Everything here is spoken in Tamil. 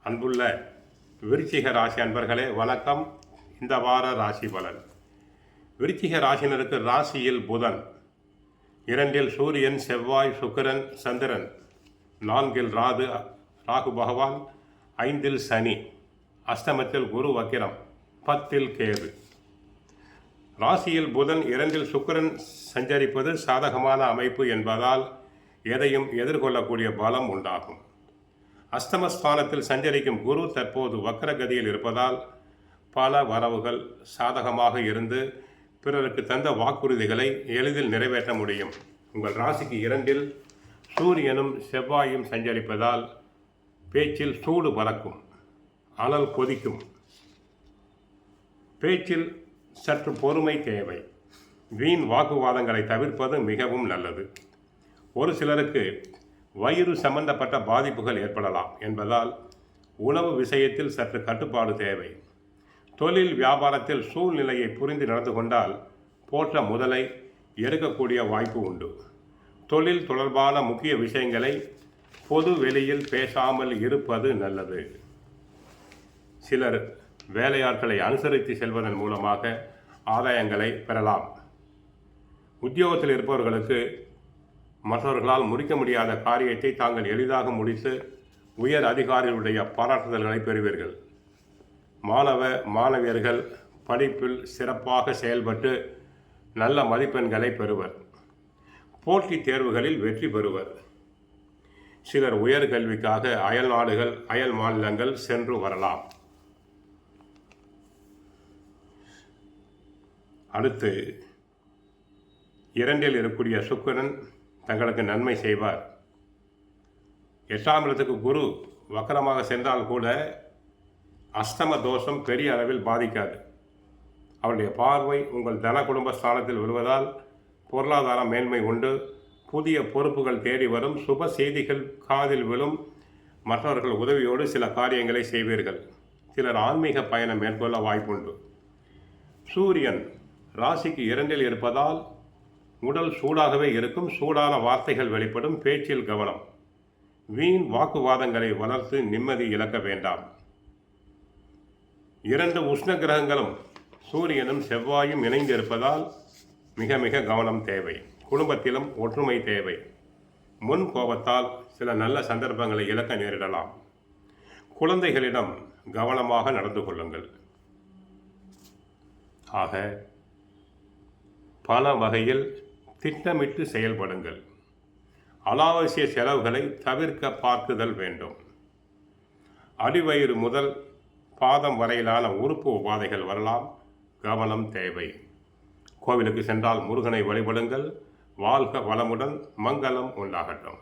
அன்புள்ள விருச்சிக ராசி அன்பர்களே வணக்கம். இந்த வார ராசி பலன். விருச்சிக ராசினருக்கு ராசியில் புதன், 2 சூரியன், செவ்வாய், சுக்கிரன், சந்திரன், 4 ராகு பகவான், 5 சனி, அஷ்டமத்தில் குரு வக்கிரம், 10 கேது. ராசியில் புதன் 2 சுக்கிரன் சஞ்சரிப்பது சாதகமான அமைப்பு என்பதால் எதையும் எதிர்கொள்ளக்கூடிய பலம் உண்டாகும். அஷ்டமஸ்தானத்தில் சஞ்சரிக்கும் குரு தற்போது வக்கரகதியில் இருப்பதால் பல வரவுகள் சாதகமாக இருந்து பிறருக்கு தந்த வாக்குறுதிகளை எளிதில் நிறைவேற்ற முடியும். உங்கள் ராசிக்கு 2 சூரியனும் செவ்வாயும் சஞ்சரிப்பதால் பேச்சில் சூடு பறக்கும், அனல் கொதிக்கும். பேச்சில் சற்று பொறுமை தேவை. வீண் வாக்குவாதங்களை தவிர்ப்பது மிகவும் நல்லது. ஒரு சிலருக்கு வயிறு சம்பந்தப்பட்ட பாதிப்புகள் ஏற்படலாம் என்பதால் உணவு விஷயத்தில் சற்று கட்டுப்பாடு தேவை. தொழில் வியாபாரத்தில் சூழ்நிலையை புரிந்து நடந்து கொண்டால் போட்ட முதலை எடுக்கக்கூடிய வாய்ப்பு உண்டு. தொழில் தொடர்பான முக்கிய விஷயங்களை பொது வெளியில் பேசாமல் இருப்பது நல்லது. சிலர் வேலையாட்களை அனுசரித்து செல்வதன் மூலமாக ஆதாயங்களை பெறலாம். உத்தியோகத்தில் இருப்பவர்களுக்கு மற்றவர்களால் முடிக்க முடியாத காரியத்தை தாங்கள் எளிதாக முடித்து உயர் அதிகாரிகளுடைய பாராட்டுதல்களை பெறுவீர்கள். மாணவியர்கள் படிப்பில் சிறப்பாக செயல்பட்டு நல்ல மதிப்பெண்களை பெறுவர். போட்டித் தேர்வுகளில் வெற்றி பெறுவர். சிலர் உயர்கல்விக்காக அயல் நாடுகள், அயல் மாநிலங்கள் சென்று வரலாம். அடுத்து 2 இருக்கக்கூடிய சுக்கிரன் தங்களுக்கு நன்மை செய்வார். 8ஆம் இடத்துக்கு குரு வக்கரமாக சென்றால் கூட அஷ்டம தோஷம் பெரிய அளவில் பாதிக்காது. அவருடைய பார்வை உங்கள் தன குடும்ப ஸ்தானத்தில் விழுவதால் பொருளாதார மேன்மை உண்டு. புதிய பொறுப்புகள் தேடி வரும். சுப செய்திகள் காதில் விழும். மற்றவர்கள் உதவியோடு சில காரியங்களை செய்வீர்கள். சிலர் ஆன்மீக பயணம் மேற்கொள்ள வாய்ப்புண்டு. சூரியன் ராசிக்கு 2 இருப்பதால் உடல் சூடாகவே இருக்கும். சூடான வார்த்தைகள் வெளிப்படும். பேச்சில் கவனம். வீண் வாக்குவாதங்களை வளர்த்து நிம்மதி இழக்க வேண்டாம். 2 உஷ்ண கிரகங்களும் சூரியனும் செவ்வாயும் இணைந்து இருப்பதால் மிக மிக கவனம் தேவை. குடும்பத்திலும் ஒற்றுமை தேவை. முன் கோபத்தால் சில நல்ல சந்தர்ப்பங்களை இழக்க நேரிடலாம். குழந்தைகளிடம் கவனமாக நடந்து கொள்ளுங்கள். ஆக பண வகையில் திட்டமிட்டு செயல்படுங்கள். அனாவசிய செலவுகளை தவிர்க்க பார்க்குதல் வேண்டும். அடிவயிறு முதல் பாதம் வரையிலான உறுப்பு உபாதைகள் வரலாம். கவனம் தேவை. கோவிலுக்கு சென்றால் முருகனை வழிபடுங்கள். வாழ்க வளமுடன். மங்களம் உண்டாகட்டும்.